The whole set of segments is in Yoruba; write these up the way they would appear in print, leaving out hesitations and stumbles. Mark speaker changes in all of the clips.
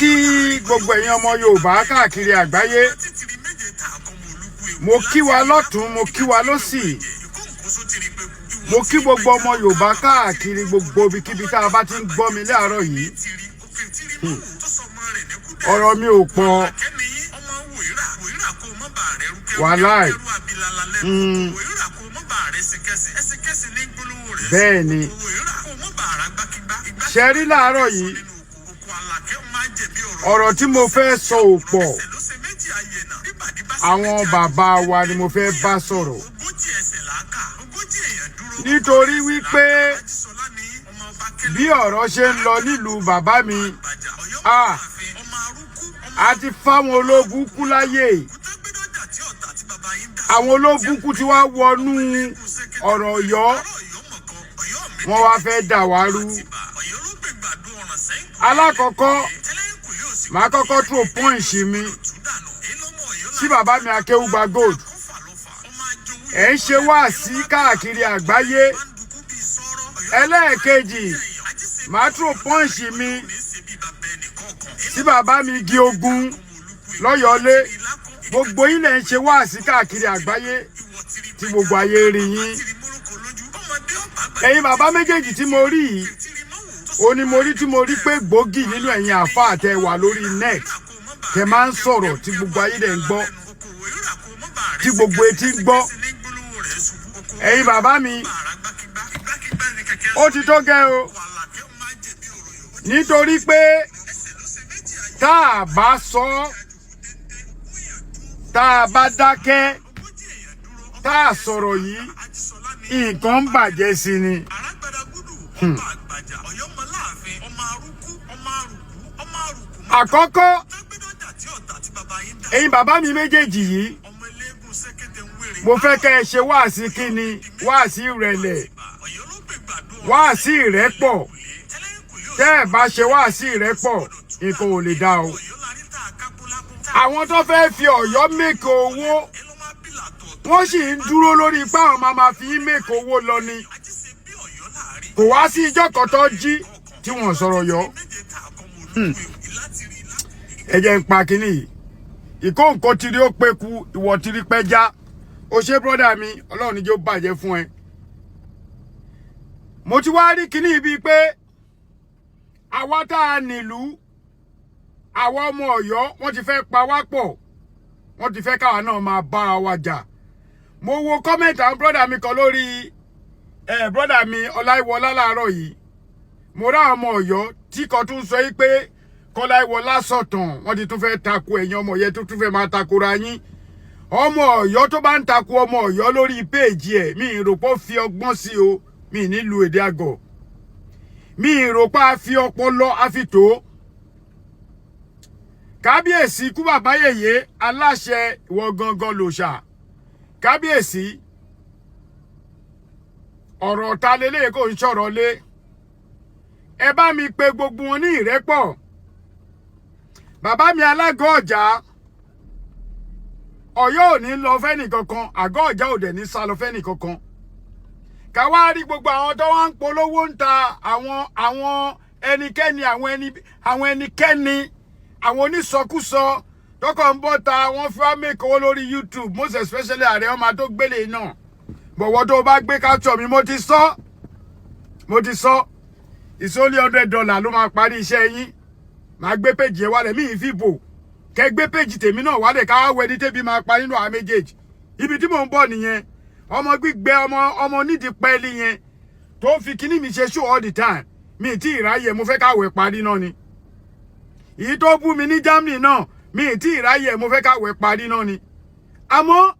Speaker 1: kí gbogbo ẹ̀yin ọmọ Yorùbá káàkiri àgbáyé. Mo kí wa lọ́tùn, mo kí wa lósì. Mo kí gbogbo ọmọ Yorùbá káàkiri gbogbo ibikíbi tá a bá ti ń gbọ́ mi láàárọ̀ yìí. Ọ̀rọ̀ mi ò pọ̀. Wàláì. Bẹ́ẹ̀ ni. Ṣé rí láàárọ̀ yìí? Ọ̀rọ̀ tí mo fẹ́ sọ ò pọ̀. Àwọn bàbá wa ni mo fẹ́ bá sọ̀rọ̀. Nítorí wípé bí ọ̀rọ̀ ṣe ń lọ nílùú bàbá mi, a ti fáwọn ológun kú láyè. Àwọn ológun kú ti wá wọnú ọ̀rọ̀ Ọ̀yọ́. Wọ́n wá fẹ́ dà wá rú. Alákọ̀ọ́kọ́, màá kọ́kọ́ throw punch mi sí bàbá mi Akéwùgbà Gold. Ẹ̀ ń ṣe wáàsí káàkiri àgbáyé. Ẹlẹ́ẹ̀kejì, màá throw punch mi sí bàbá mi Igi Ogun lọ́yọ̀ọ́lé. Gbogbo yín lẹ̀ ń ṣe wáàsí káàkiri àgbáyé tí gbogbo ayé rí yín. Ẹ̀yin bàbá méjèèjì tí mo rí yìí, òní mo rí tí mo rí pé gbòógì nínú ẹ̀yin àfáà tẹ́ wà lórí net tẹ́ máa ń sọ̀rọ̀ tí gbogbo ayé dẹ̀ ń gbọ́, tí gbogbo etí ń gbọ́. Ẹ̀yin bàbá mi, ó ti tó gẹ́ o, nítorí pé tá a bá sọ, tá a bá dákẹ́, tá a sọ̀rọ̀ yìí, nǹkan ń bàjẹ́ sí ni. Àkọ́kọ́, ẹ̀yin bàbá mi méjèèjì yìí, mo fẹ́ kẹ́ ẹ ṣe wáàsí kíni, wáàsí ìrẹ̀lẹ̀, wáàsí ìrẹ́pọ̀. Tẹ́ ẹ bá ṣe wáàsí ìrẹ́pọ̀, nǹkan ò lè dá o. Àwọn tó fẹ́ fi Ọ̀yọ́ mẹ́kọ̀ owó, wọ́n sì ń dúró lórí ipá àwọn máa fi mẹ́kọ̀ owó lọ ni. Kò wá sí ìjọ kan tó jí tí wọ́n sọ̀rọ̀ yọ. Ẹ jẹ́ ń pa kínní yìí. Ìkó nǹkan tiri ó peku, ìwọ̀ tiri pẹ́já. O ṣé brọ́dà mi, Ọlọ́run ní jẹ́ ó bàjẹ́ fún ẹ. Mo ti wá rí kínní bíi pé àwa tá a nílùú, àwa ọmọ Ọ̀yọ́, wọ́n ti fẹ́ pa wá pọ̀. Wọ́n ti fẹ́ káwa náà máa bára wa jà. Mo wo kọ́mẹ̀ntì àwọn brọ́dà mi kan lórí brọ́dà mi Ọláìwọlá láàárọ̀ yìí. Mo rá ọmọ Ọ̀yọ́ tí kan tún sọ yìí pé Kọ́láìwọlá sọ̀tàn, wọ́n ti tún fẹ́ tako ẹ̀yin ọmọ yẹn tó tún fẹ́ máa takora yín. Ọmọ Ọ̀yọ́ tó bá ń tako ọmọ Ọ̀yọ́ lórí péèjì ẹ̀, mi ì rò pé ó fi ọgbọ́n sí o, mi nílùú èdè àgọ̀. Mi ì rò pé a fi ọpọlọ a fi tó. Kábíyèsí ikú bàbá yèyé aláṣẹ ìwọ gangan lòṣà. Kábíyèsí, ọ̀rọ̀ ta lélẹ́yìí kò ń sọ̀rọ̀ lé. Ẹ bá mi pe gbogbo wọn ní ìrẹ́pọ̀. Bàbá mi alágọ̀ ọ̀jà, Ọ̀yọ́ ò ní lọ fẹ́nì kankan, àgọ́ ọ̀jà ò dẹ̀ ní sá lọ fẹ́nì kankan. Ká wá rí gbogbo àwọn tó wá ń polówó ń ta àwọn ẹnikẹ́ni, àwọn ẹnikẹ́ni, àwọn onísọkúsọ tọkọ̀ ń bọ́ ta, wọ́n fi wá make owó lórí YouTube, most especially ààrẹ ọmọ tó gbélé náà. Bọ̀wọ́ tó bá gbé capture mi, mo ti sọ. It's only $100 ló máa parí iṣẹ́ yín. Màá gbé péjì ẹ wálẹ̀, mí ì fi bò. Kẹ́ gbé péjì tèmi náà wálẹ̀ ká wá wẹni tẹ́bi máa pa nínú àwọn méjèèjì. Ibi tí mò ń bọ̀ nìyẹn. Ọmọ gbígbẹ ọmọ nídìí pẹ́ẹ́lí yẹn tó fi kíní mi ṣe show all the time. Mi tí ìráyè, mo fẹ́ káwẹ̀ parí náà ni. Èyí tó bú mi ní Germany náà, mi tí ìráyè, mo fẹ́ káwẹ̀ parí náà ni. Àmọ́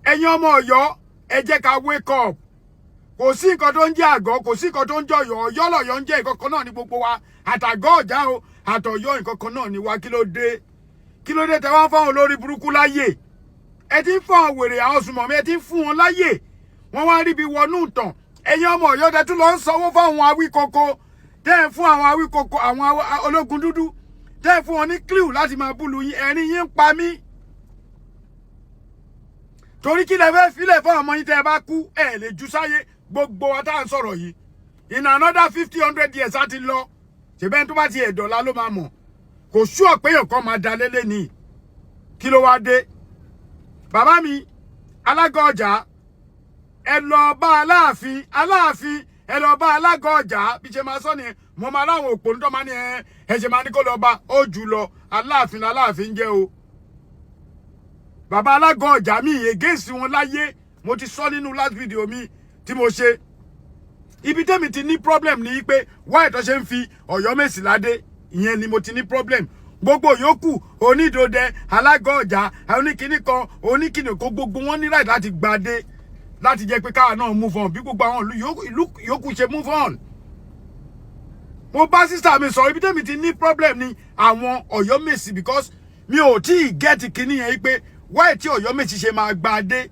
Speaker 1: ẹ̀yin ọmọ Ọ̀yọ́, ẹ jẹ́ ká wake up. Kò sí nǹkan tó ń jẹ́ àgọ́, kò sí nǹkan tó ń jẹ́ Ọ̀yọ́. Ọ̀yọ́ lọ̀yọ́ ń jẹ́ nǹkan kan náà ní gbogbo wa. Àtàgọ́ ọ̀já o, àtọ̀yọ́ nǹkan kan náà ní wa. Kí ló dé? Kí ló dé tẹ́ wá fáwọn olórí burúkú láyè? Ẹ ti ń fún àwọn wèrè, àwọn sùmọ̀mí, ẹ ti ń fún wọn láyè. Wọ́n wá ríbi wọnú ìtàn. Ẹ̀yin ọmọ Ọ̀yọ́ tẹ́ tún lọ ń sanwó fáwọn awíkoko. Tẹ́ ẹ̀ fún àwọn awíkoko, àwọn ológun dúdú. Tẹ́ ẹ̀ fún wọn ní clue láti máa búlù yín. Ẹ̀rín yín ń pa mí. Torí kí lẹ fẹ́ filẹ̀ fún ọmọ yín tẹ́ ẹ bá kú, ẹ lè jù sáyé. Gbogbo wa tá à ń sọ̀rọ̀ yìí. In another 50, 100 years á ti lọ. Ṣèbẹ́ni tó bá ti ẹ̀dọ̀lá ló máa mọ̀. kò sure pé èèyàn kan máa da lélẹ̀ ni kí ló wá dé bàbá mi alága ọjà ẹ lọ bá aláàfin ẹ lọ bá alága ọjà bí ṣe máa sọ ni mo máa láwọn òpó tó máa ní ẹ ṣe máa ní kó lọ bá ó jù lọ aláàfin jẹ́ o bàbá alága ọjà mi against wọn láyé mo ti sọ nínú last video mi tí mo ṣe ibi tẹ́mi ti ní problem ní pé why tó ṣe ń fi Ọ̀yọ́mèsì ládé ìyẹn ni mo ti ní problem gbogbo yòókù onídòdẹ alága ọjà oníkíní kan oníkíní kan gbogbo wọn ní right láti gbadé láti jẹ́ pé káwa náà move on bí gbogbo àwọn ìlú yòókù ṣe move on mo bá sister mi sọ ibi tẹ́mi ti ní problem ní àwọn Ọ̀yọ́mèsì because mi ò tí ì get kíní yẹn pé why tí Ọ̀yọ́mèsì ṣe máa gbadé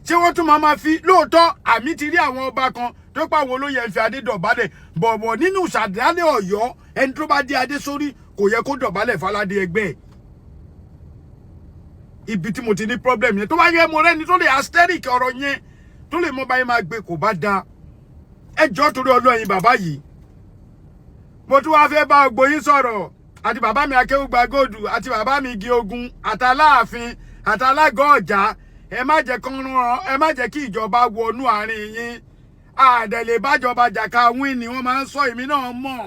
Speaker 1: ṣé wọ́n tún máa fi lóòótọ́ àmì ti rí àwọn ọba kan tó pa àwọn olóyè ń fi adé dọ̀bálẹ̀ bọ̀bọ̀ nínú ìṣàdálẹ̀ Ọ̀yọ́ ẹni tó bá dé adé sórí kò yẹ kó dọ̀bálẹ̀ faládé ẹgbẹ́ ẹ̀ ibi tí mo ti ní problem yẹn tó bá yẹ mo rẹ́ni tó lè asteric ọ̀rọ̀ yẹn tó lè mọ báyìí máa gbé kò bá da ẹjọ́ torí ọlọ́yin bàbá yìí mo tún wá fẹ́ bá ògbó yín sọ̀rọ̀ àti bàbá mi Akéwùgbà Góòdù àti bàbá mi Igi Ogun àtàláàfin àtàlágọ̀ ọjà ẹ má jẹ́ kí ìjọba wọnú àárín yín àdẹ̀lẹ̀ bájọba jà ká wín ni wọ́n máa ń sọ èmi náà mọ̀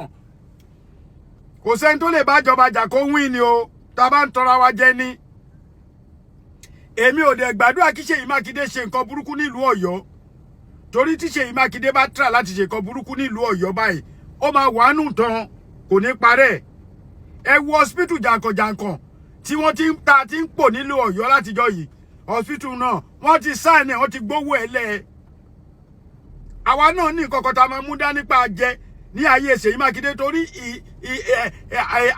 Speaker 1: kò sẹ́ni tó lè bájọba jà kó wín ni o tá a bá ń tọra wa jẹ ní èmi ò dẹ̀ gbàdúrà kí Ṣèyí Mákindé ṣe nǹkan burúkú nílùú Ọ̀yọ́ torí tí Ṣèyí Mákindé bá tà láti ṣe nǹkan burúkú nílùú Ọ̀yọ́ báyìí ó máa wàánù tán kò ní parẹ́ ẹ wo hospital jàǹkànjàǹkàn tí wọ́n ti ń pò nílùú Ọ̀yọ́ látijọ́ yìí hospital náà wọ́n ti sign ẹ̀ wọ́n ti gbówó ẹ̀ lẹ̀ àwa náà ní nǹkan kan tá a máa mú dání pa jẹ ní ayé Ṣèyí Mákindé torí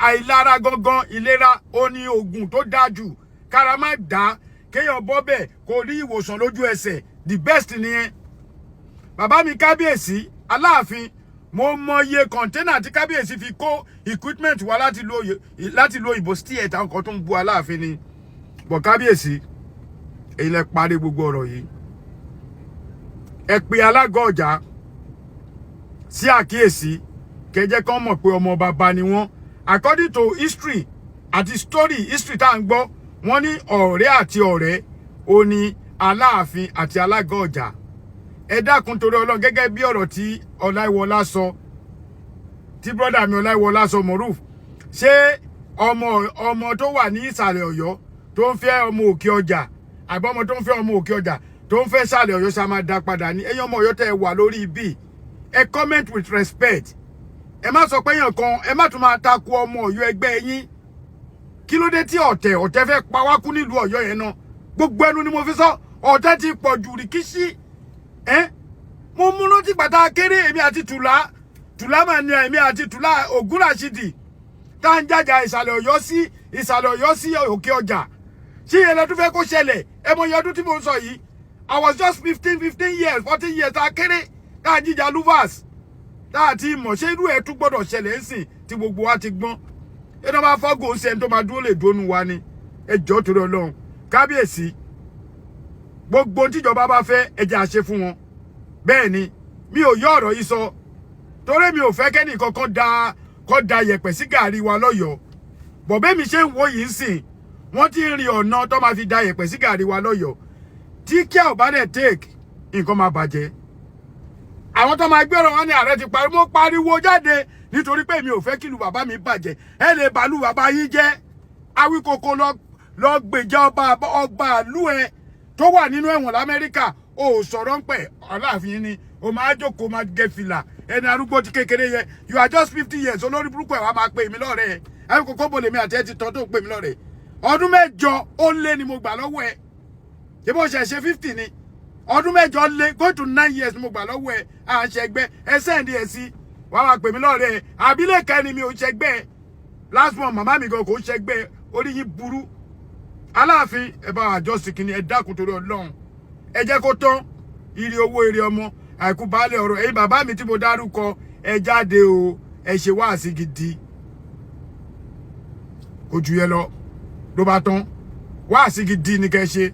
Speaker 1: àìlára gangan ìlera ó ní oògùn tó dáa jù kára má dá kéèyàn bọ́ bẹ́ẹ̀ kó rí ìwòsàn lójú ẹsẹ̀ the best nìyẹn bàbá mi Kábíyèsí Aláàfin mo mọ iye kọ̀ńténà tí Kábíyèsí fi kó equipment wá láti lo ìbò stiẹ̀ táwọn kan tó ń bu Aláàfin ni bọ̀ Kábíyèsí èyí lẹ parí gbogbo ọ̀rọ̀ yìí ẹ pe alága ọjà sí àkíyèsí kẹjẹ kan mọ̀ pé ọmọ bàbá ni wọ́n according to history àti story history tá à ń gbọ́ wọ́n ní ọ̀rẹ́ àti ọ̀rẹ́ ó ní Aláàfin àti alága ọjà ẹ dákun torí Ọlọ́run gẹ́gẹ́ bí ọ̀rọ̀ tí Ọláìwọlá sọ tí brother mi Ọláìwọlá sọ Moruf ṣé ọmọ tó wà ní ìsàlẹ̀ Ọ̀yọ́ tó ń fẹ́ ọmọ òkè ọjà àbí ọmọ tó ń fẹ́ ọmọ òkè ọjà tó ń fẹ́ sàlẹ̀ Ọ̀yọ́ ṣá máa dá padà ní ẹ̀yin ọmọ Ọ̀yọ́ tẹ́ ẹ wà lórí ibi ẹ comment with respect ẹ má sọ pé èèyàn kan ẹ má tún máa takò ọmọ Ọ̀yọ́ ẹgbẹ́ yín kí ló dé tí ọ̀tẹ̀ fẹ́ pa wá kú nílùú Ọ̀yọ́ yẹn náà gbogbo ẹnu ni mo fi sọ ọ̀tẹ̀ ti pọ̀ jù rìkíṣí mo mú rántí pàtà kéré èmi àti tùlá mà ní èmi àti tùlá Ògúnràṣídì tá à ń jàjà ìsàlẹ̀ Ọ̀yọ́ sí òkè ọjà ṣé ìyẹn lẹ́tún fẹ́ kó ṣẹlẹ̀ ẹ mọ iye ọdún tí mo ń sọ yìí I was just 15 years 14 years tá a kéré tá a jíjà luvas tá a ti mọ̀ ṣé irú ẹ̀ tún gbọ́dọ̀ ṣẹlẹ̀ ń sìn tí gbogbo wa ti gbọ́n ẹ náà máa fọ́gò ń sẹ́ni tó máa dúró lè dónú wa ni ẹ jọ́ torí Ọlọ́run Kábíyèsí gbogbo tíjọba bá fẹ́ ẹ jẹ́ àṣẹ fún wọn bẹ́ẹ̀ ni mi ò yọ ọ̀rọ̀ yìí sọ torí mi ò fẹ́ kẹ́nì kankan kọ́ da yẹ̀pẹ̀ sí gàrí wa lọ́yọ̀ọ́ bọ̀bẹ́ mi ṣe ń wo yìí ń sìn wọ́n ti ń rin ọ̀nà tó máa fi da yẹ̀pẹ̀ sí gàrí wa lọ́yọ̀ọ́ tí kí ò bá dẹ̀ take nǹkan máa bàjẹ́ àwọn tó máa gbẹ́rọ wọn ní ààrẹ ti parí mo pariwo jáde nítorí pé mi ò fẹ́ kílù bàbá mi bàjẹ́ ẹ lè bàlú bàbá yín jẹ́ Awíkókó lọ gbèjà ọba ìlú ẹ tó wà nínú ẹ̀wọ̀n l'Amẹ́ríkà o sọ̀rọ̀ ń pẹ̀ Aláàfin ni o máa jókòó máa gẹ fìlà ẹni arúgbó ti kékeré yẹ you are just 50 years olórí burúkú ẹ̀ wá máa pè mí lọ́rẹ̀ẹ́ Awíkókó bò lèmi àti ẹ ti tọ́ tó ń pè mí lọ́rẹ̀ẹ́ ọdún 8 ó lé ni mo gbà lọ́wọ́ ẹ ṣé bó ṣe 50 ni ọdún 8 lé go to 9 years mo gbà lọ́wọ́ ẹ à ń ṣẹgbẹ́ ẹ sẹ́ǹdì ẹ sí wá máa pè mí lọ́rẹ̀ẹ́ àbílẹ̀ kẹ́ni mi ò ṣẹgbẹ́ last month màmá mi gan kò ṣẹgbẹ́ orí yín burú Aláàfin ẹ bá àjọ sìkìní ẹ dákun torí Ọlọ́run ẹ jẹ́ kó tán ire owó ire ọmọ àìkú baálé ọ̀rọ̀ ẹ̀yin bàbá mi tí mo dárúkọ ẹ jáde o ẹ ṣe wáàsí gidi kò jù yẹn lọ ló bá tán wáàsí gidi ni kẹ́ ṣe.